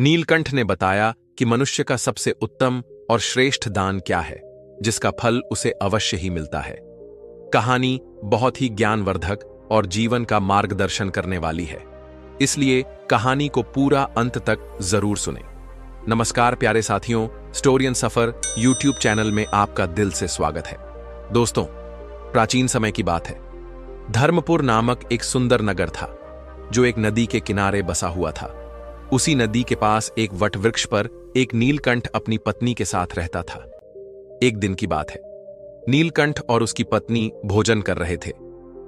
नीलकंठ ने बताया कि मनुष्य का सबसे उत्तम और श्रेष्ठ दान क्या है, जिसका फल उसे अवश्य ही मिलता है। कहानी बहुत ही ज्ञानवर्धक और जीवन का मार्गदर्शन करने वाली है, इसलिए कहानी को पूरा अंत तक जरूर सुने। नमस्कार प्यारे साथियों, स्टोरियन सफर यूट्यूब चैनल में आपका दिल से स्वागत है। दोस्तों, प्राचीन समय की बात है। धर्मपुर नामक एक सुंदर नगर था, जो एक नदी के किनारे बसा हुआ था। उसी नदी के पास एक वटवृक्ष पर एक नीलकंठ अपनी पत्नी के साथ रहता था। एक दिन की बात है, नीलकंठ और उसकी पत्नी भोजन कर रहे थे।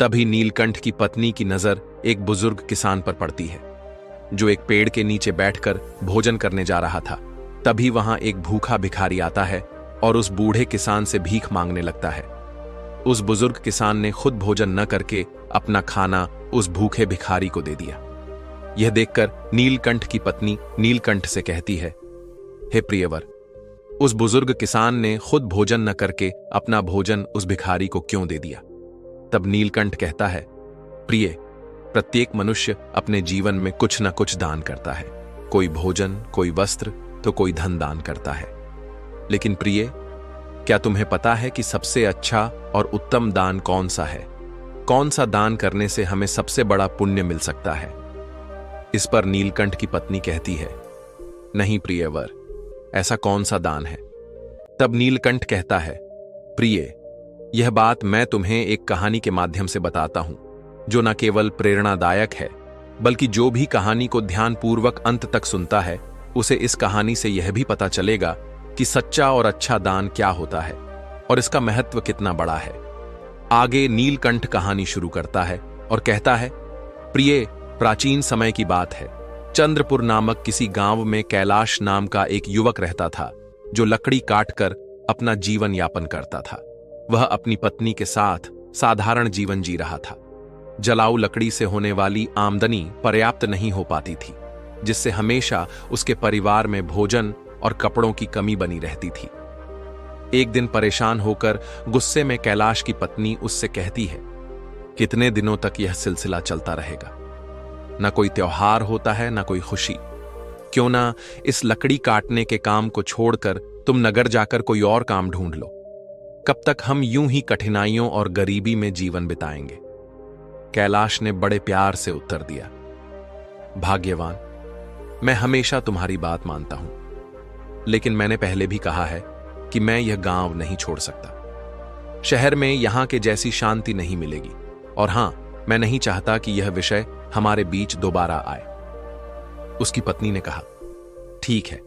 तभी नीलकंठ की पत्नी की नजर एक बुजुर्ग किसान पर पड़ती है, जो एक पेड़ के नीचे बैठकर भोजन करने जा रहा था। तभी वहां एक भूखा भिखारी आता है और उस बूढ़े किसान से भीख मांगने लगता है। उस बुजुर्ग किसान ने खुद भोजन न करके अपना खाना उस भूखे भिखारी को दे दिया। यह देखकर नीलकंठ की पत्नी नीलकंठ से कहती है, हे प्रियवर, उस बुजुर्ग किसान ने खुद भोजन न करके अपना भोजन उस भिखारी को क्यों दे दिया? तब नीलकंठ कहता है, प्रिय, प्रत्येक मनुष्य अपने जीवन में कुछ न कुछ दान करता है। कोई भोजन, कोई वस्त्र, तो कोई धन दान करता है। लेकिन प्रिय, क्या तुम्हें पता है कि सबसे अच्छा और उत्तम दान कौन सा है? कौन सा दान करने से हमें सबसे बड़ा पुण्य मिल सकता है? इस पर नीलकंठ की पत्नी कहती है, नहीं प्रियवर, ऐसा कौन सा दान है? तब नीलकंठ कहता है, प्रिय, यह बात मैं तुम्हें एक कहानी के माध्यम से बताता हूं, जो न केवल प्रेरणादायक है, बल्कि जो भी कहानी को ध्यानपूर्वक अंत तक सुनता है, उसे इस कहानी से यह भी पता चलेगा कि सच्चा और अच्छा दान क्या होता है और इसका महत्व कितना बड़ा है। आगे नीलकंठ कहानी शुरू करता है और कहता है, प्रिय, प्राचीन समय की बात है। चंद्रपुर नामक किसी गांव में कैलाश नाम का एक युवक रहता था, जो लकड़ी काटकर अपना जीवन यापन करता था। वह अपनी पत्नी के साथ साधारण जीवन जी रहा था। जलाऊ लकड़ी से होने वाली आमदनी पर्याप्त नहीं हो पाती थी, जिससे हमेशा उसके परिवार में भोजन और कपड़ों की कमी बनी रहती थी। एक दिन परेशान होकर गुस्से में कैलाश की पत्नी उससे कहती है, कितने दिनों तक यह सिलसिला चलता रहेगा? न कोई त्योहार होता है, न कोई खुशी। क्यों ना इस लकड़ी काटने के काम को छोड़कर तुम नगर जाकर कोई और काम ढूंढ लो। कब तक हम यूं ही कठिनाइयों और गरीबी में जीवन बिताएंगे? कैलाश ने बड़े प्यार से उत्तर दिया, भाग्यवान, मैं हमेशा तुम्हारी बात मानता हूं, लेकिन मैंने पहले भी कहा है कि मैं यह गांव नहीं छोड़ सकता। शहर में यहां के जैसी शांति नहीं मिलेगी, और हां, मैं नहीं चाहता कि यह विषय हमारे बीच दोबारा आए। उसकी पत्नी ने कहा, ठीक है,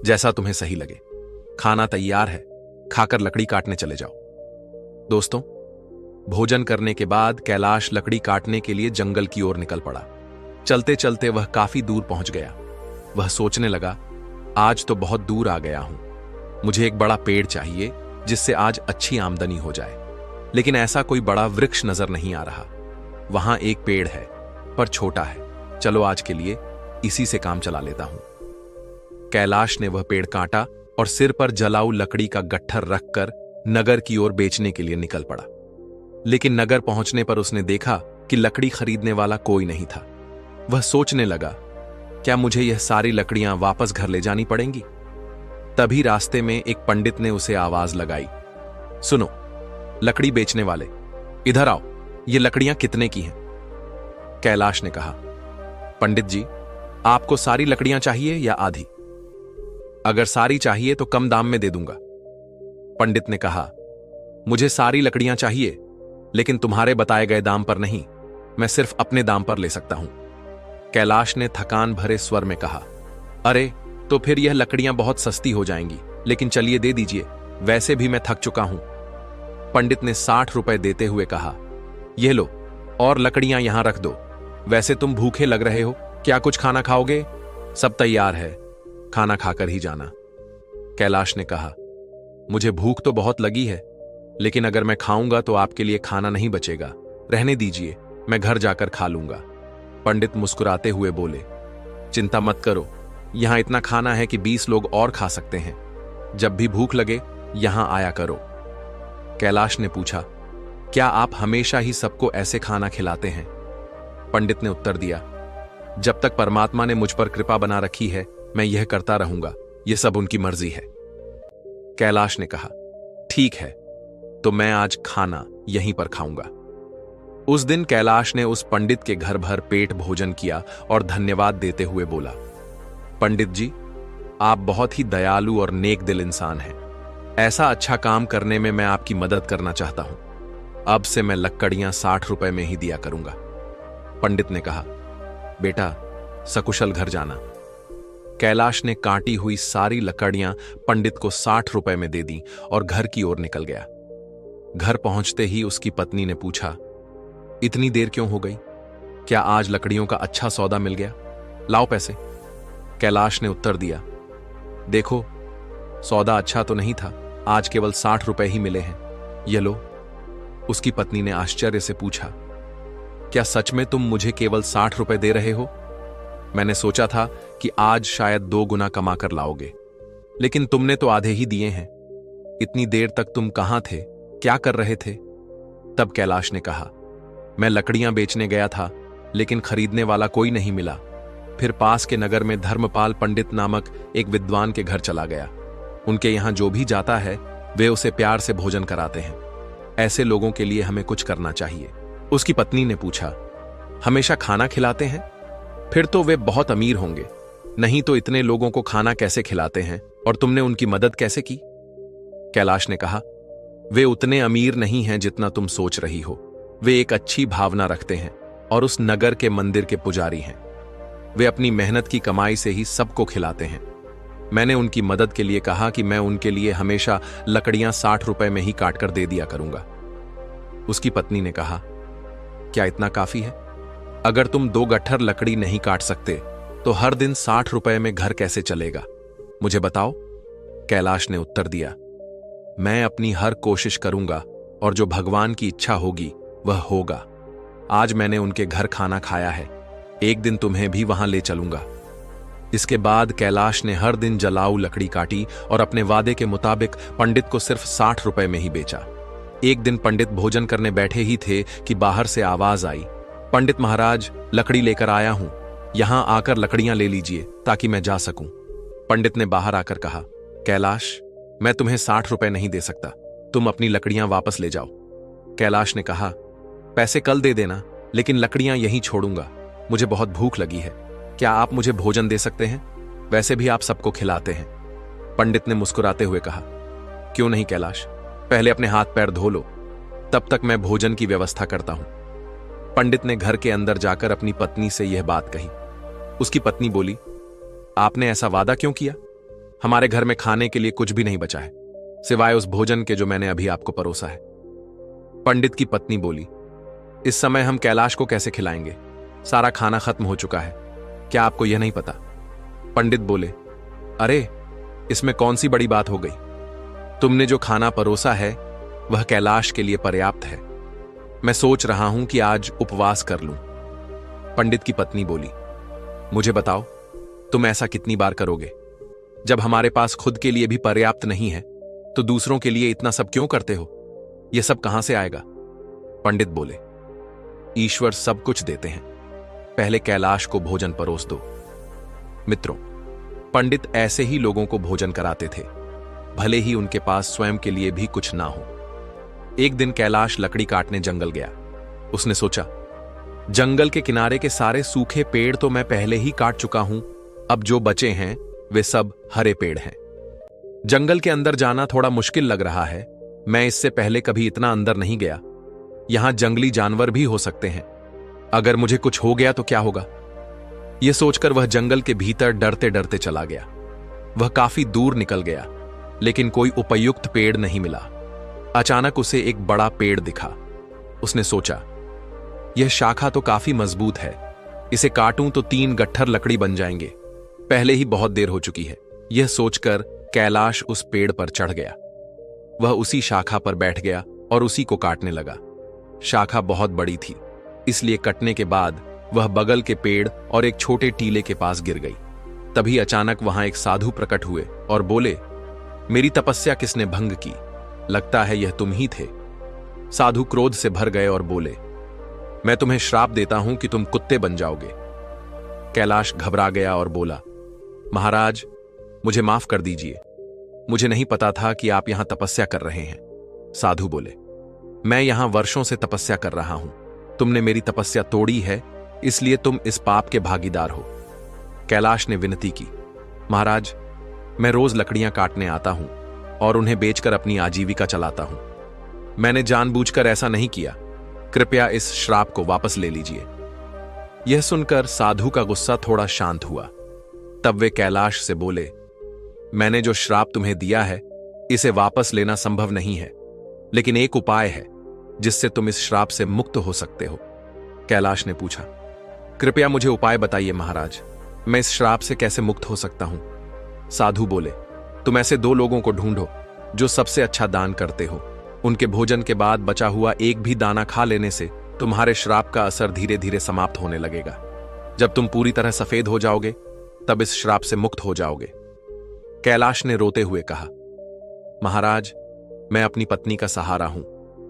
जैसा तुम्हें सही लगे। खाना तैयार है, खाकर लकड़ी काटने चले जाओ। दोस्तों, भोजन करने के बाद कैलाश लकड़ी काटने के लिए जंगल की ओर निकल पड़ा। चलते चलते वह काफी दूर पहुंच गया। वह सोचने लगा, आज तो बहुत दूर आ गया हूं। मुझे एक बड़ा पेड़ चाहिए, जिससे आज अच्छी आमदनी हो जाए। लेकिन ऐसा कोई बड़ा वृक्ष नजर नहीं आ रहा। वहां एक पेड़ है, पर छोटा है। चलो आज के लिए इसी से काम चला लेता हूं। कैलाश ने वह पेड़ काटा और सिर पर जलाऊ लकड़ी का गट्ठर रखकर नगर की ओर बेचने के लिए निकल पड़ा। लेकिन नगर पहुंचने पर उसने देखा कि लकड़ी खरीदने वाला कोई नहीं था। वह सोचने लगा, क्या मुझे यह सारी लकड़ियां वापस घर ले जानी पड़ेंगी? तभी रास्ते में एक पंडित ने उसे आवाज लगाई, सुनो लकड़ी बेचने वाले, इधर आओ, ये लकड़ियां कितने की हैं? कैलाश ने कहा, पंडित जी, आपको सारी लकड़ियां चाहिए या आधी? अगर सारी चाहिए तो कम दाम में दे दूंगा। पंडित ने कहा, मुझे सारी लकड़ियां चाहिए, लेकिन तुम्हारे बताए गए दाम पर नहीं, मैं सिर्फ अपने दाम पर ले सकता हूं। कैलाश ने थकान भरे स्वर में कहा, अरे, तो फिर यह लकड़ियां बहुत सस्ती हो जाएंगी, लेकिन चलिए दे दीजिए, वैसे भी मैं थक चुका हूं। पंडित ने 60 रुपए देते हुए कहा, यह लो, और लकड़ियां यहां रख दो। वैसे तुम भूखे लग रहे हो, क्या कुछ खाना खाओगे? सब तैयार है, खाना खाकर ही जाना। कैलाश ने कहा, मुझे भूख तो बहुत लगी है, लेकिन अगर मैं खाऊंगा तो आपके लिए खाना नहीं बचेगा। रहने दीजिए, मैं घर जाकर खा लूंगा। पंडित मुस्कुराते हुए बोले, चिंता मत करो, यहां इतना खाना है कि 20 लोग और खा सकते हैं। जब भी भूख लगे यहां आया करो। कैलाश ने पूछा, क्या आप हमेशा ही सबको ऐसे खाना खिलाते हैं? पंडित ने उत्तर दिया, जब तक परमात्मा ने मुझ पर कृपा बना रखी है, मैं यह करता रहूंगा, यह सब उनकी मर्जी है। कैलाश ने कहा, ठीक है, तो मैं आज खाना यहीं पर खाऊंगा। उस दिन कैलाश ने उस पंडित के घर भर पेट भोजन किया और धन्यवाद देते हुए बोला, पंडित जी, आप बहुत ही दयालु और नेक दिल इंसान हैं। ऐसा अच्छा काम करने में मैं आपकी मदद करना चाहता हूं। अब से मैं लकड़ियां 60 रुपए में ही दिया करूंगा। पंडित ने कहा, बेटा, सकुशल घर जाना। कैलाश ने काटी हुई सारी लकड़ियां पंडित को 60 रुपए में दे दी और घर की ओर निकल गया। घर पहुंचते ही उसकी पत्नी ने पूछा, इतनी देर क्यों हो गई? क्या आज लकड़ियों का अच्छा सौदा मिल गया? लाओ पैसे। कैलाश ने उत्तर दिया, देखो, सौदा अच्छा तो नहीं था, आज केवल 60 रुपए ही मिले हैं, ये लो। उसकी पत्नी ने आश्चर्य से पूछा, क्या सच में तुम मुझे केवल 60 रुपए दे रहे हो? मैंने सोचा था कि आज शायद 2 गुना कमा कर लाओगे, लेकिन तुमने तो आधे ही दिए हैं। इतनी देर तक तुम कहां थे, क्या कर रहे थे? तब कैलाश ने कहा, मैं लकड़ियां बेचने गया था, लेकिन खरीदने वाला कोई नहीं मिला। फिर पास के नगर में धर्मपाल पंडित नामक एक विद्वान के घर चला गया। उनके यहां जो भी जाता है वे उसे प्यार से भोजन कराते हैं। ऐसे लोगों के लिए हमें कुछ करना चाहिए। उसकी पत्नी ने पूछा, हमेशा खाना खिलाते हैं? फिर तो वे बहुत अमीर होंगे, नहीं तो इतने लोगों को खाना कैसे खिलाते हैं और तुमने उनकी मदद कैसे की? कैलाश ने कहा, वे उतने अमीर नहीं हैं जितना तुम सोच रही हो। वे एक अच्छी भावना रखते हैं और उस नगर के मंदिर के पुजारी हैं। वे अपनी मेहनत की कमाई से ही सबको खिलाते हैं। मैंने उनकी मदद के लिए कहा कि मैं उनके लिए हमेशा लकड़ियां 60 रुपए में ही काटकर दे दिया करूंगा। उसकी पत्नी ने कहा, क्या इतना काफी है? अगर तुम 2 गट्ठर लकड़ी नहीं काट सकते तो हर दिन 60 रुपए में घर कैसे चलेगा? मुझे बताओ। कैलाश ने उत्तर दिया, मैं अपनी हर कोशिश करूंगा और जो भगवान की इच्छा होगी वह होगा। आज मैंने उनके घर खाना खाया है, एक दिन तुम्हें भी वहां ले चलूंगा। इसके बाद कैलाश ने हर दिन जलाऊ लकड़ी काटी और अपने वादे के मुताबिक पंडित को सिर्फ 60 रुपए में ही बेचा। एक दिन पंडित भोजन करने बैठे ही थे कि बाहर से आवाज आई, पंडित महाराज, लकड़ी लेकर आया हूं, यहां आकर लकड़ियां ले लीजिए ताकि मैं जा सकूं। पंडित ने बाहर आकर कहा, कैलाश, मैं तुम्हें 60 रुपए नहीं दे सकता, तुम अपनी लकड़ियां वापस ले जाओ। कैलाश ने कहा, पैसे कल दे देना, लेकिन लकड़ियां यहीं छोड़ूंगा, मुझे बहुत भूख लगी है। क्या आप मुझे भोजन दे सकते हैं? वैसे भी आप सबको खिलाते हैं। पंडित ने मुस्कुराते हुए कहा, क्यों नहीं कैलाश, पहले अपने हाथ पैर धो लो, तब तक मैं भोजन की व्यवस्था करता हूं। पंडित ने घर के अंदर जाकर अपनी पत्नी से यह बात कही। उसकी पत्नी बोली, आपने ऐसा वादा क्यों किया? हमारे घर में खाने के लिए कुछ भी नहीं बचा है, सिवाय उस भोजन के जो मैंने अभी आपको परोसा है। पंडित की पत्नी बोली, इस समय हम कैलाश को कैसे खिलाएंगे? सारा खाना खत्म हो चुका है, क्या आपको यह नहीं पता? पंडित बोले, अरे, इसमें कौन सी बड़ी बात हो गई? तुमने जो खाना परोसा है वह कैलाश के लिए पर्याप्त है। मैं सोच रहा हूं कि आज उपवास कर लूं। पंडित की पत्नी बोली, मुझे बताओ, तुम ऐसा कितनी बार करोगे? जब हमारे पास खुद के लिए भी पर्याप्त नहीं है तो दूसरों के लिए इतना सब क्यों करते हो? यह सब कहां से आएगा? पंडित बोले, ईश्वर सब कुछ देते हैं, पहले कैलाश को भोजन परोस दो। मित्रों, पंडित ऐसे ही लोगों को भोजन कराते थे, भले ही उनके पास स्वयं के लिए भी कुछ ना हो। एक दिन कैलाश लकड़ी काटने जंगल गया। उसने सोचा, जंगल के किनारे के सारे सूखे पेड़ तो मैं पहले ही काट चुका हूं, अब जो बचे हैं वे सब हरे पेड़ हैं। जंगल के अंदर जाना थोड़ा मुश्किल लग रहा है, मैं इससे पहले कभी इतना अंदर नहीं गया। यहां जंगली जानवर भी हो सकते हैं, अगर मुझे कुछ हो गया तो क्या होगा? यह सोचकर वह जंगल के भीतर डरते डरते चला गया। वह काफी दूर निकल गया, लेकिन कोई उपयुक्त पेड़ नहीं मिला। अचानक उसे एक बड़ा पेड़ दिखा। उसने सोचा, यह शाखा तो काफी मजबूत है, इसे काटूं तो 3 गट्ठर लकड़ी बन जाएंगे। पहले ही बहुत देर हो चुकी है। यह सोचकर कैलाश उस पेड़ पर चढ़ गया। वह उसी शाखा पर बैठ गया और उसी को काटने लगा। शाखा बहुत बड़ी थी, इसलिए कटने के बाद वह बगल के पेड़ और एक छोटे टीले के पास गिर गई। तभी अचानक वहां एक साधु प्रकट हुए और बोले, मेरी तपस्या किसने भंग की? लगता है यह तुम ही थे। साधु क्रोध से भर गए और बोले, मैं तुम्हें श्राप देता हूं कि तुम कुत्ते बन जाओगे। कैलाश घबरा गया और बोला, महाराज, मुझे माफ कर दीजिए। मुझे नहीं पता था कि आप यहां तपस्या कर रहे हैं। साधु बोले, मैं यहां वर्षों से तपस्या कर रहा हूं। तुमने मेरी तपस्या तोड़ी है, इसलिए तुम इस पाप के भागीदार हो। कैलाश ने विनती की, महाराज, मैं रोज लकड़ियां काटने आता हूं और उन्हें बेचकर अपनी आजीविका चलाता हूं। मैंने जानबूझकर ऐसा नहीं किया। कृपया इस श्राप को वापस ले लीजिए। यह सुनकर साधु का गुस्सा थोड़ा शांत हुआ। तब वे कैलाश से बोले, मैंने जो श्राप तुम्हें दिया है, इसे वापस लेना संभव नहीं है, लेकिन एक उपाय है जिससे तुम इस श्राप से मुक्त हो सकते हो। कैलाश ने पूछा, कृपया मुझे उपाय बताइए महाराज, मैं इस श्राप से कैसे मुक्त हो सकता हूं? साधु बोले, तुम ऐसे 2 लोगों को ढूंढो जो सबसे अच्छा दान करते हो। उनके भोजन के बाद बचा हुआ एक भी दाना खा लेने से तुम्हारे श्राप का असर धीरे धीरे समाप्त होने लगेगा। जब तुम पूरी तरह सफेद हो जाओगे, तब इस श्राप से मुक्त हो जाओगे। कैलाश ने रोते हुए कहा, महाराज, मैं अपनी पत्नी का सहारा हूं।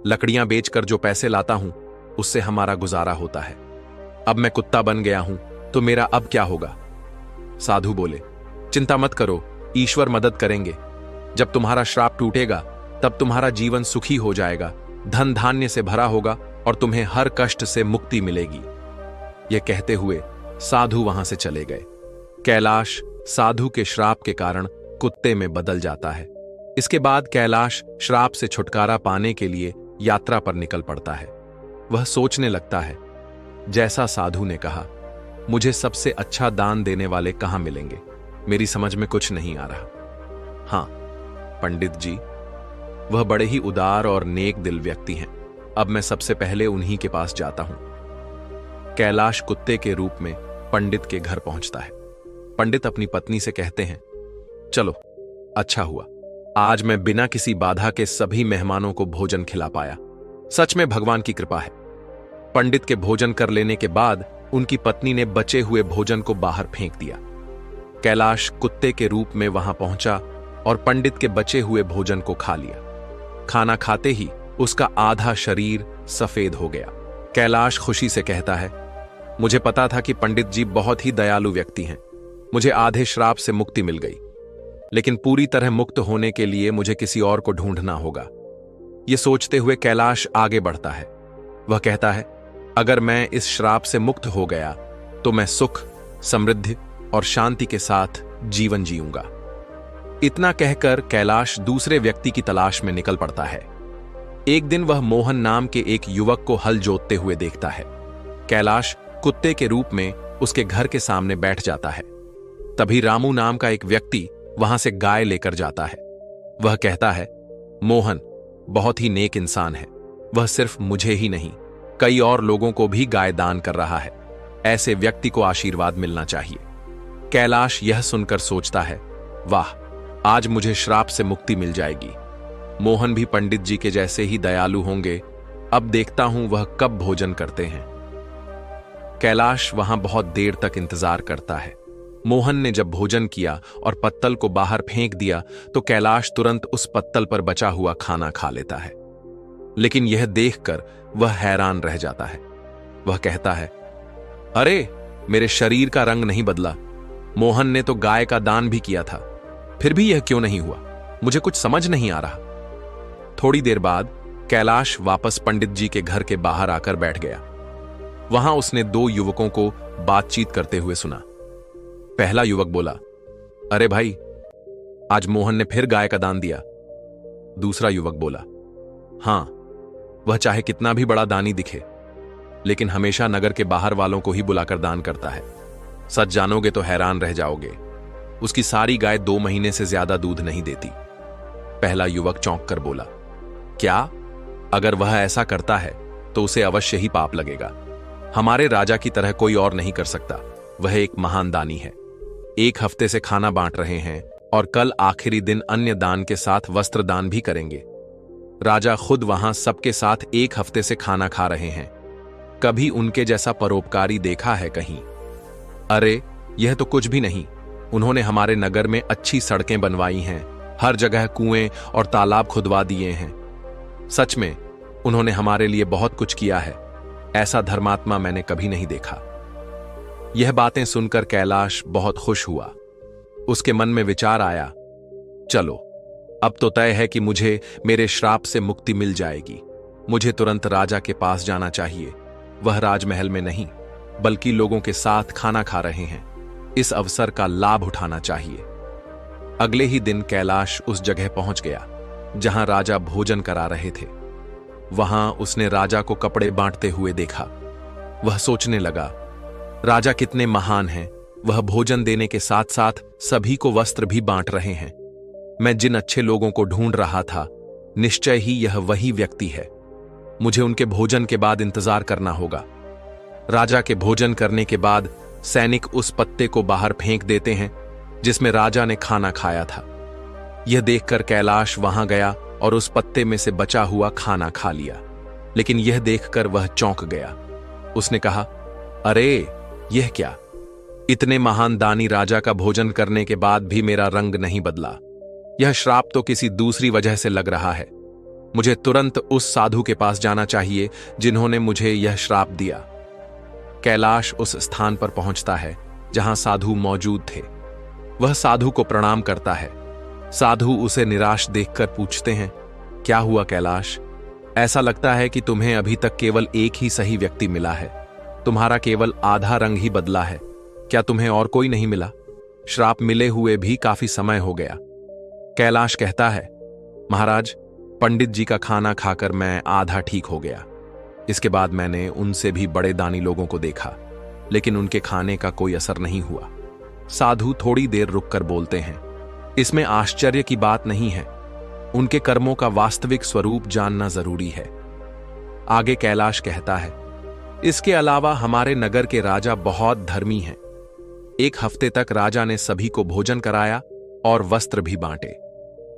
लकड़ियां बेचकर जो पैसे लाता हूं, उससे हमारा गुजारा होता है। अब मैं कुत्ता बन गया हूं, तो मेरा अब क्या होगा? साधु बोले, चिंता मत करो, ईश्वर मदद करेंगे। जब तुम्हारा श्राप टूटेगा, तब तुम्हारा जीवन सुखी हो जाएगा, धन धान्य से भरा होगा और तुम्हें हर कष्ट से मुक्ति मिलेगी। यह कहते हुए साधु वहां से चले गए। कैलाश साधु के श्राप के कारण कुत्ते में बदल जाता है। इसके बाद कैलाश श्राप से छुटकारा पाने के लिए यात्रा पर निकल पड़ता है। वह सोचने लगता है, जैसा साधु ने कहा, मुझे सबसे अच्छा दान देने वाले कहां मिलेंगे? मेरी समझ में कुछ नहीं आ रहा। हां, पंडित जी, वह बड़े ही उदार और नेक दिल व्यक्ति हैं। अब मैं सबसे पहले उन्हीं के पास जाता हूं। कैलाश कुत्ते के रूप में पंडित के घर पहुंचता है। पंडित अपनी पत्नी से कहते हैं, चलो, अच्छा हुआ, आज मैं बिना किसी बाधा के सभी मेहमानों को भोजन खिला पाया। सच में भगवान की कृपा है। पंडित के भोजन कर लेने के बाद उनकी पत्नी ने बचे हुए भोजन को बाहर फेंक दिया। कैलाश कुत्ते के रूप में वहां पहुंचा और पंडित के बचे हुए भोजन को खा लिया। खाना खाते ही उसका आधा शरीर सफेद हो गया। कैलाश खुशी से कहता है, मुझे पता था कि पंडित जी बहुत ही दयालु व्यक्ति हैं। मुझे आधे श्राप से मुक्ति मिल गई, लेकिन पूरी तरह मुक्त होने के लिए मुझे किसी और को ढूंढना होगा। यह सोचते हुए कैलाश आगे बढ़ता है। वह कहता है, अगर मैं इस श्राप से मुक्त हो गया तो मैं सुख, समृद्धि और शांति के साथ जीवन जीऊंगा। इतना कहकर कैलाश दूसरे व्यक्ति की तलाश में निकल पड़ता है। एक दिन वह मोहन नाम के एक युवक को हल जोतते हुए देखता है। कैलाश कुत्ते के रूप में उसके घर के सामने बैठ जाता है। तभी रामू नाम का एक व्यक्ति वहां से गाय लेकर जाता है। वह कहता है, मोहन बहुत ही नेक इंसान है। वह सिर्फ मुझे ही नहीं, कई और लोगों को भी गाय दान कर रहा है। ऐसे व्यक्ति को आशीर्वाद मिलना चाहिए। कैलाश यह सुनकर सोचता है, वाह, आज मुझे श्राप से मुक्ति मिल जाएगी। मोहन भी पंडित जी के जैसे ही दयालु होंगे। अब देखता हूं वह कब भोजन करते हैं। कैलाश वहां बहुत देर तक इंतजार करता है। मोहन ने जब भोजन किया और पत्तल को बाहर फेंक दिया तो कैलाश तुरंत उस पत्तल पर बचा हुआ खाना खा लेता है। लेकिन यह देखकर वह हैरान रह जाता है। वह कहता है, अरे, मेरे शरीर का रंग नहीं बदला। मोहन ने तो गाय का दान भी किया था, फिर भी यह क्यों नहीं हुआ? मुझे कुछ समझ नहीं आ रहा। थोड़ी देर बाद कैलाश वापस पंडित जी के घर के बाहर आकर बैठ गया। वहां उसने 2 युवकों को बातचीत करते हुए सुना। पहला युवक बोला, अरे भाई, आज मोहन ने फिर गाय का दान दिया। दूसरा युवक बोला, हां, वह चाहे कितना भी बड़ा दानी दिखे, लेकिन हमेशा नगर के बाहर वालों को ही बुलाकर दान करता है। सच जानोगे तो हैरान रह जाओगे। उसकी सारी गाय 2 महीने से ज्यादा दूध नहीं देती। पहला युवक चौंक कर बोला, क्या? अगर वह ऐसा करता है तो उसे अवश्य ही पाप लगेगा। हमारे राजा की तरह कोई और नहीं कर सकता। वह एक महान दानी है। 1 हफ्ते से खाना बांट रहे हैं और कल आखिरी दिन अन्य दान के साथ वस्त्र दान भी करेंगे। राजा खुद वहां सबके साथ 1 हफ्ते से खाना खा रहे हैं। कभी उनके जैसा परोपकारी देखा है कहीं? अरे, यह तो कुछ भी नहीं। उन्होंने हमारे नगर में अच्छी सड़कें बनवाई हैं, हर जगह कुएं और तालाब खुदवा दिए हैं। सच में उन्होंने हमारे लिए बहुत कुछ किया है। ऐसा धर्मात्मा मैंने कभी नहीं देखा। यह बातें सुनकर कैलाश बहुत खुश हुआ। उसके मन में विचार आया, चलो अब तो तय है कि मुझे मेरे श्राप से मुक्ति मिल जाएगी। मुझे तुरंत राजा के पास जाना चाहिए। वह राजमहल में नहीं बल्कि लोगों के साथ खाना खा रहे हैं। इस अवसर का लाभ उठाना चाहिए। अगले ही दिन कैलाश उस जगह पहुंच गया जहां राजा भोजन करा रहे थे। वहां उसने राजा को कपड़े बांटते हुए देखा। वह सोचने लगा, राजा कितने महान हैं। वह भोजन देने के साथ साथ सभी को वस्त्र भी बांट रहे हैं। मैं जिन अच्छे लोगों को ढूंढ रहा था, निश्चय ही यह वही व्यक्ति है। मुझे उनके भोजन के बाद इंतजार करना होगा। राजा के भोजन करने के बाद सैनिक उस पत्ते को बाहर फेंक देते हैं जिसमें राजा ने खाना खाया था। यह देखकर कैलाश वहां गया और उस पत्ते में से बचा हुआ खाना खा लिया। लेकिन यह देखकर वह चौंक गया। उसने कहा, अरे यह क्या? इतने महान दानी राजा का भोजन करने के बाद भी मेरा रंग नहीं बदला। यह श्राप तो किसी दूसरी वजह से लग रहा है। मुझे तुरंत उस साधु के पास जाना चाहिए जिन्होंने मुझे यह श्राप दिया। कैलाश उस स्थान पर पहुंचता है जहां साधु मौजूद थे। वह साधु को प्रणाम करता है। साधु उसे निराश देखकर पूछते हैं, क्या हुआ कैलाश? ऐसा लगता है कि तुम्हें अभी तक केवल एक ही सही व्यक्ति मिला है। तुम्हारा केवल आधा रंग ही बदला है। क्या तुम्हें और कोई नहीं मिला? श्राप मिले हुए भी काफी समय हो गया। कैलाश कहता है, महाराज, पंडित जी का खाना खाकर मैं आधा ठीक हो गया। इसके बाद मैंने उनसे भी बड़े दानी लोगों को देखा, लेकिन उनके खाने का कोई असर नहीं हुआ। साधु थोड़ी देर रुककर बोलते हैं, इसमें आश्चर्य की बात नहीं है। उनके कर्मों का वास्तविक स्वरूप जानना जरूरी है। आगे कैलाश कहता है, इसके अलावा हमारे नगर के राजा बहुत धर्मी हैं। एक हफ्ते तक राजा ने सभी को भोजन कराया और वस्त्र भी बांटे।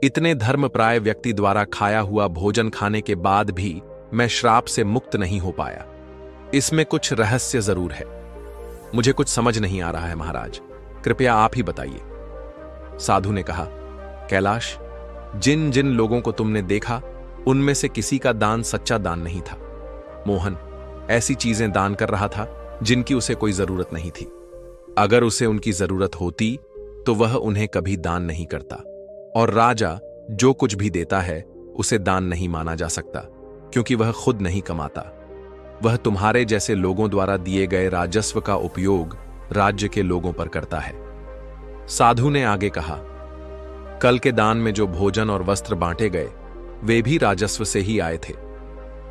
इतने धर्मप्राय व्यक्ति द्वारा खाया हुआ भोजन खाने के बाद भी मैं श्राप से मुक्त नहीं हो पाया। इसमें कुछ रहस्य जरूर है। मुझे कुछ समझ नहीं आ रहा है महाराज, कृपया आप ही बताइए। साधु ने कहा, कैलाश, जिन जिन लोगों को तुमने देखा उनमें से किसी का दान सच्चा दान नहीं था। मोहन ऐसी चीजें दान कर रहा था जिनकी उसे कोई जरूरत नहीं थी। अगर उसे उनकी जरूरत होती तो वह उन्हें कभी दान नहीं करता। और राजा जो कुछ भी देता है उसे दान नहीं माना जा सकता, क्योंकि वह खुद नहीं कमाता। वह तुम्हारे जैसे लोगों द्वारा दिए गए राजस्व का उपयोग राज्य के लोगों पर करता है। साधु ने आगे कहा, कल के दान में जो भोजन और वस्त्र बांटे गए वे भी राजस्व से ही आए थे।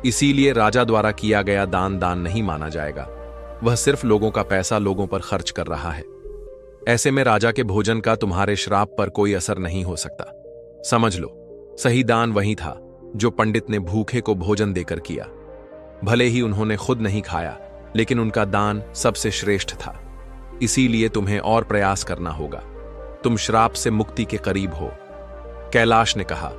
इसीलिए राजा द्वारा किया गया दान दान नहीं माना जाएगा। वह सिर्फ लोगों का पैसा लोगों पर खर्च कर रहा है। ऐसे में राजा के भोजन का तुम्हारे श्राप पर कोई असर नहीं हो सकता। समझ लो, सही दान वही था जो पंडित ने भूखे को भोजन देकर किया। भले ही उन्होंने खुद नहीं खाया, लेकिन उनका दान सबसे श्रेष्ठ था। इसीलिए तुम्हें और प्रयास करना होगा। तुम श्राप से मुक्ति के करीब हो। कैलाश ने कहा,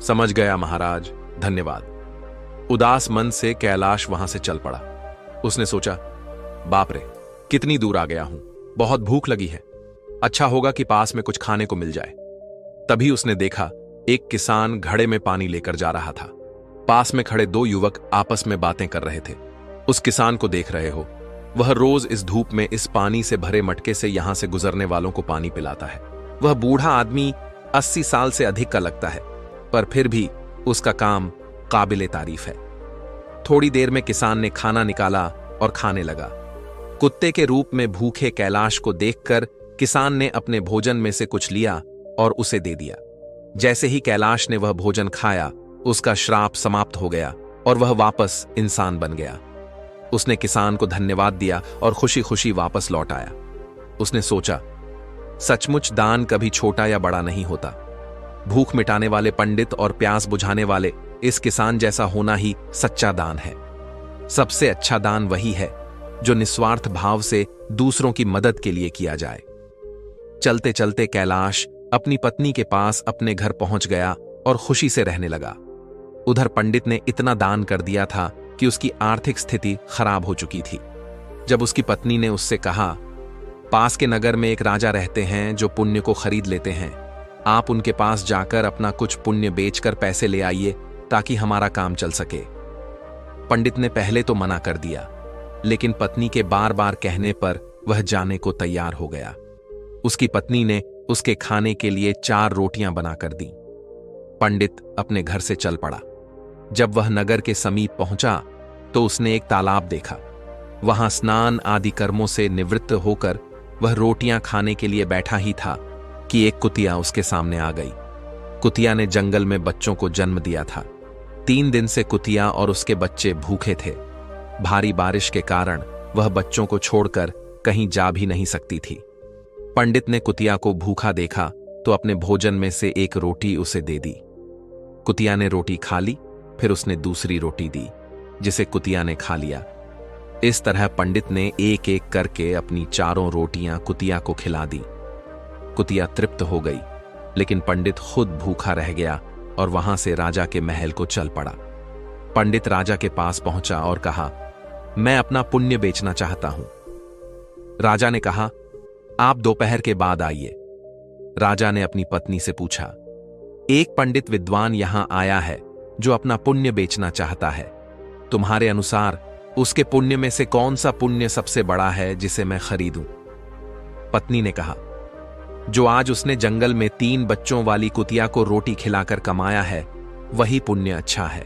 समझ गया महाराज, धन्यवाद। उदास मन से कैलाश वहां से चल पड़ा। उसने सोचा, बाप रे, कितनी दूर आ गया हूं, बहुत भूख लगी है। अच्छा होगा कि पास में कुछ खाने को मिल जाए। तभी उसने देखा एक किसान घड़े में पानी लेकर जा रहा था। पास में खड़े दो युवक आपस में बातें कर रहे थे। उस किसान को देख रहे हो, वह रोज इस धूप में इस पानी से भरे मटके से यहां से गुजरने वालों को पानी पिलाता है। वह बूढ़ा आदमी 80 साल से अधिक का लगता है, पर फिर भी उसका काम काबिले तारीफ है। थोड़ी देर में किसान ने खाना निकाला और खाने लगा। कुत्ते के रूप में भूखे कैलाश को देखकर किसान ने अपने भोजन में से कुछ लिया और उसे दे दिया। जैसे ही कैलाश ने वह भोजन खाया, उसका श्राप समाप्त हो गया और वह वापस इंसान बन गया। उसने किसान को धन्यवाद दिया और खुशी खुशी वापस लौट आया। उसने सोचा, सचमुच दान कभी छोटा या बड़ा नहीं होता। भूख मिटाने वाले पंडित और प्यास बुझाने वाले इस किसान जैसा होना ही सच्चा दान है। सबसे अच्छा दान वही है जो निस्वार्थ भाव से दूसरों की मदद के लिए किया जाए। चलते चलते कैलाश अपनी पत्नी के पास अपने घर पहुंच गया और खुशी से रहने लगा। उधर पंडित ने इतना दान कर दिया था कि उसकी आर्थिक स्थिति खराब हो चुकी थी। जब उसकी पत्नी ने उससे कहा, पास के नगर में एक राजा रहते हैं जो पुण्य को खरीद लेते हैं, आप उनके पास जाकर अपना कुछ पुण्य बेचकर पैसे ले आइए ताकि हमारा काम चल सके। पंडित ने पहले तो मना कर दिया, लेकिन पत्नी के बार बार कहने पर वह जाने को तैयार हो गया। उसकी पत्नी ने उसके खाने के लिए 4 रोटियां बनाकर दी। पंडित अपने घर से चल पड़ा। जब वह नगर के समीप पहुंचा तो उसने एक तालाब देखा। वहां स्नान आदि कर्मों से निवृत्त होकर वह रोटियां खाने के लिए बैठा ही था कि एक कुतिया उसके सामने आ गई। कुतिया ने जंगल में बच्चों को जन्म दिया था। 3 दिन से कुतिया और उसके बच्चे भूखे थे। भारी बारिश के कारण वह बच्चों को छोड़कर कहीं जा भी नहीं सकती थी। पंडित ने कुतिया को भूखा देखा तो अपने भोजन में से एक रोटी उसे दे दी। कुतिया ने रोटी खा ली, फिर उसने दूसरी रोटी दी, जिसे कुतिया ने खा लिया। इस तरह पंडित ने एक एक करके अपनी 4 रोटियां कुतिया को खिला दी। कुतिया तृप्त हो गई, लेकिन पंडित खुद भूखा रह गया और वहां से राजा के महल को चल पड़ा। पंडित राजा के पास पहुंचा और कहा, मैं अपना पुण्य बेचना चाहता हूं। राजा ने कहा, आप दोपहर के बाद आइए। राजा ने अपनी पत्नी से पूछा, एक पंडित विद्वान यहां आया है जो अपना पुण्य बेचना चाहता है। तुम्हारे अनुसार उसके पुण्य में से कौन सा पुण्य सबसे बड़ा है जिसे मैं खरीदूं? पत्नी ने कहा, जो आज उसने जंगल में 3 बच्चों वाली कुतिया को रोटी खिलाकर कमाया है, वही पुण्य अच्छा है।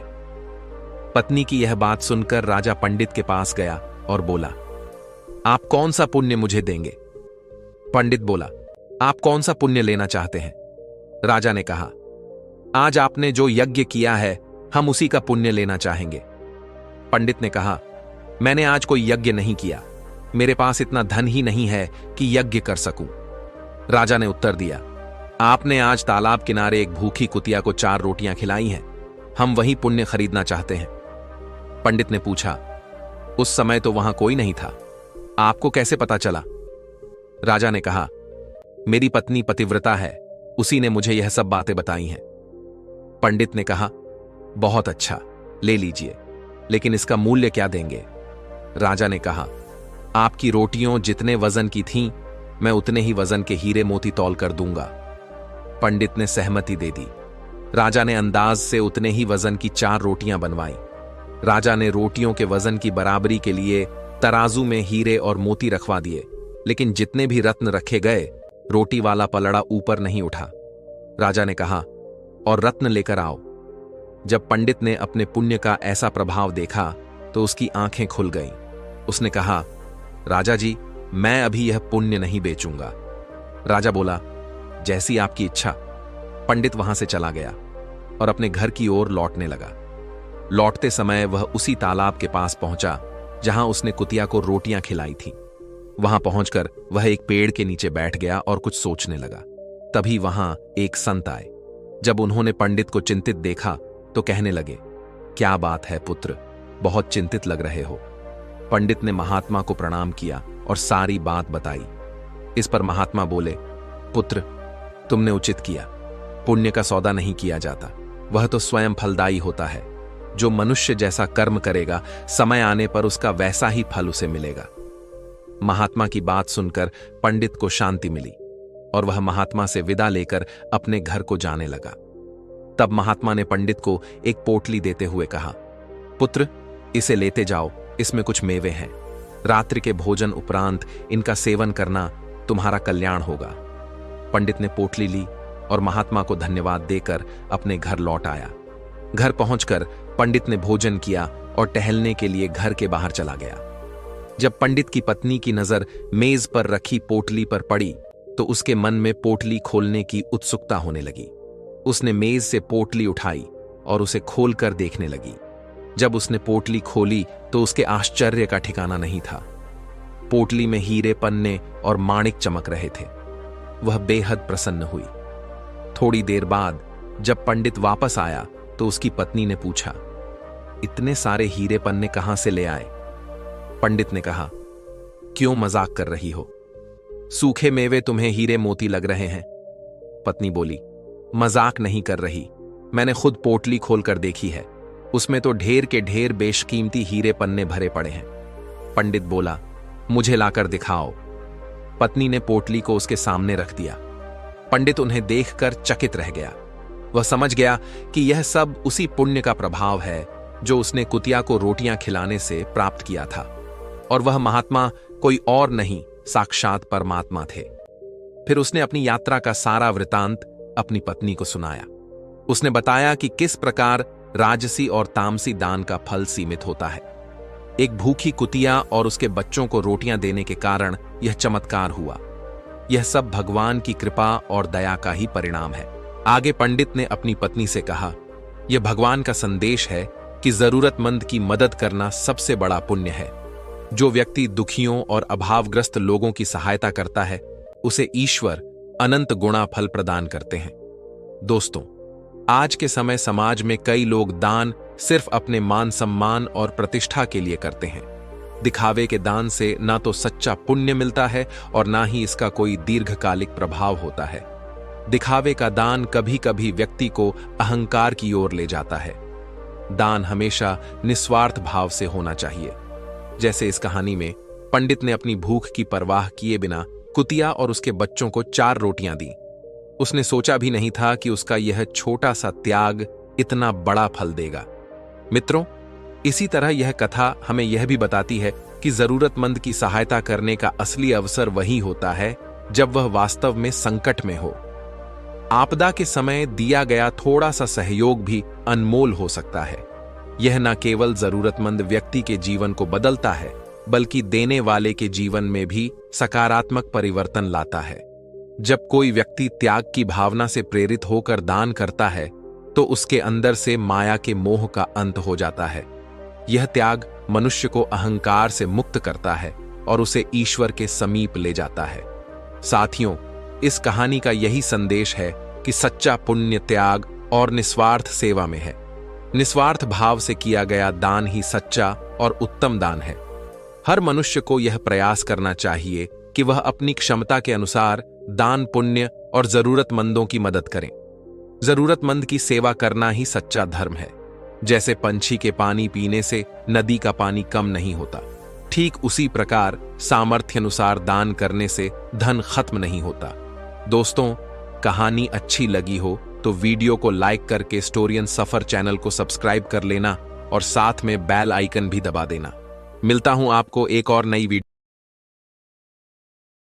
पत्नी की यह बात सुनकर राजा पंडित के पास गया और बोला, आप कौन सा पुण्य मुझे देंगे? पंडित बोला, आप कौन सा पुण्य लेना चाहते हैं? राजा ने कहा, आज आपने जो यज्ञ किया है, हम उसी का पुण्य लेना चाहेंगे। पंडित ने कहा, मैंने आज कोई यज्ञ नहीं किया। मेरे पास इतना धन ही नहीं है कि यज्ञ कर सकूं। राजा ने उत्तर दिया, आपने आज तालाब किनारे एक भूखी कुतिया को 4 रोटियां खिलाई हैं। हम वही पुण्य खरीदना चाहते हैं। पंडित ने पूछा, उस समय तो वहां कोई नहीं था, आपको कैसे पता चला? राजा ने कहा, मेरी पत्नी पतिव्रता है, उसी ने मुझे यह सब बातें बताई हैं। पंडित ने कहा, बहुत अच्छा, ले लीजिए, लेकिन इसका मूल्य क्या देंगे? राजा ने कहा, आपकी रोटियों जितने वजन की थीं, मैं उतने ही वजन के हीरे मोती तौल कर दूंगा। पंडित ने सहमति दे दी। राजा ने अंदाज से उतने ही वजन की 4 रोटियां बनवाई। राजा ने रोटियों के वजन की बराबरी के लिए तराजू में हीरे और मोती रखवा दिए, लेकिन जितने भी रत्न रखे गए, रोटी वाला पलड़ा ऊपर नहीं उठा। राजा ने कहा, और रत्न लेकर आओ। जब पंडित ने अपने पुण्य का ऐसा प्रभाव देखा तो उसकी आंखें खुल गईं। उसने कहा, राजा जी, मैं अभी यह पुण्य नहीं बेचूंगा। राजा बोला, जैसी आपकी इच्छा। पंडित वहां से चला गया और अपने घर की ओर लौटने लगा। लौटते समय वह उसी तालाब के पास पहुंचा जहां उसने कुतिया को रोटियां खिलाई थी। वहां पहुंचकर वह एक पेड़ के नीचे बैठ गया और कुछ सोचने लगा। तभी वहां एक संत आए। जब उन्होंने पंडित को चिंतित देखा तो कहने लगे, क्या बात है पुत्र, बहुत चिंतित लग रहे हो। पंडित ने महात्मा को प्रणाम किया और सारी बात बताई। इस पर महात्मा बोले, पुत्र, तुमने उचित किया। पुण्य का सौदा नहीं किया जाता, वह तो स्वयं फलदायी होता है। जो मनुष्य जैसा कर्म करेगा, समय आने पर उसका वैसा ही फल उसे मिलेगा। महात्मा की बात सुनकर पंडित को शांति मिली और वह महात्मा से विदा लेकर अपने घर को जाने लगा। तब महात्मा ने पंडित को एक पोटली देते हुए कहा, पुत्र, इसे लेते जाओ, इसमें कुछ मेवे हैं। रात्रि के भोजन उपरांत इनका सेवन करना, तुम्हारा कल्याण होगा। पंडित ने पोटली ली और महात्मा को धन्यवाद देकर अपने घर लौट आया। घर पहुंचकर पंडित ने भोजन किया और टहलने के लिए घर के बाहर चला गया। जब पंडित की पत्नी की नजर मेज पर रखी पोटली पर पड़ी तो उसके मन में पोटली खोलने की उत्सुकता होने लगी। उसने मेज से पोटली उठाई और उसे खोलकर देखने लगी। जब उसने पोटली खोली तो उसके आश्चर्य का ठिकाना नहीं था। पोटली में हीरे, पन्ने और माणिक चमक रहे थे। वह बेहद प्रसन्न हुई। थोड़ी देर बाद जब पंडित वापस आया तो उसकी पत्नी ने पूछा, इतने सारे हीरे पन्ने कहां से ले आए? पंडित ने कहा, क्यों मजाक कर रही हो? सूखे मेवे तुम्हें हीरे मोती लग रहे हैं। पत्नी बोली, मजाक नहीं कर रही, मैंने खुद पोटली खोलकर देखी है, उसमें तो ढेर के ढेर बेशकीमती हीरे पन्ने भरे पड़े हैं। पंडित बोला, मुझे लाकर दिखाओ। पत्नी ने पोटली को उसके सामने रख दिया। पंडित उन्हें देखकर चकित रह गया। वह समझ गया कि यह सब उसी पुण्य का प्रभाव है जो उसने कुतिया को रोटियां खिलाने से प्राप्त किया था, और वह महात्मा कोई और नहीं, साक्षात परमात्मा थे। फिर उसने अपनी यात्रा का सारा वृतांत अपनी पत्नी को सुनाया। उसने बताया कि किस प्रकार राजसी और तामसी दान का फल सीमित होता है। एक भूखी कुतिया और उसके बच्चों को रोटियां देने के कारण यह चमत्कार हुआ। यह सब भगवान की कृपा और दया का ही परिणाम है। आगे पंडित ने अपनी पत्नी से कहा, यह भगवान का संदेश है कि जरूरतमंद की मदद करना सबसे बड़ा पुण्य है। जो व्यक्ति दुखियों और अभावग्रस्त लोगों की सहायता करता है, उसे ईश्वर अनंत गुणा फल प्रदान करते हैं। दोस्तों, आज के समय समाज में कई लोग दान सिर्फ अपने मान सम्मान और प्रतिष्ठा के लिए करते हैं। दिखावे के दान से ना तो सच्चा पुण्य मिलता है और ना ही इसका कोई दीर्घकालिक प्रभाव होता है। दिखावे का दान कभी कभी व्यक्ति को अहंकार की ओर ले जाता है। दान हमेशा निस्वार्थ भाव से होना चाहिए। जैसे इस कहानी में पंडित ने अपनी भूख की परवाह किए बिना कुतिया और उसके बच्चों को 4 रोटियां दी। उसने सोचा भी नहीं था कि उसका यह छोटा सा त्याग इतना बड़ा फल देगा। मित्रों, इसी तरह यह कथा हमें यह भी बताती है कि जरूरतमंद की सहायता करने का असली अवसर वही होता है जब वह वास्तव में संकट में हो। आपदा के समय दिया गया थोड़ा सा सहयोग भी अनमोल हो सकता है। यह न केवल जरूरतमंद व्यक्ति के जीवन को बदलता है, बल्कि देने वाले के जीवन में भी सकारात्मक परिवर्तन लाता है। जब कोई व्यक्ति त्याग की भावना से प्रेरित होकर दान करता है, तो उसके अंदर से माया के मोह का अंत हो जाता है। यह त्याग मनुष्य को अहंकार से मुक्त करता है और उसे ईश्वर के समीप ले जाता है। साथियों, इस कहानी का यही संदेश है कि सच्चा पुण्य त्याग और निस्वार्थ सेवा में है। निस्वार्थ भाव से किया गया दान ही सच्चा और उत्तम दान है। हर मनुष्य को यह प्रयास करना चाहिए कि वह अपनी क्षमता के अनुसार दान पुण्य और जरूरतमंदों की मदद करें। जरूरतमंद की सेवा करना ही सच्चा धर्म है। जैसे पंछी के पानी पीने से नदी का पानी कम नहीं होता, ठीक उसी प्रकार सामर्थ्य अनुसार दान करने से धन खत्म नहीं होता। दोस्तों, कहानी अच्छी लगी हो तो वीडियो को लाइक करके स्टोरियन सफर चैनल को सब्सक्राइब कर लेना और साथ में बेल आइकन भी दबा देना। मिलता हूं आपको एक और नई वीडियो।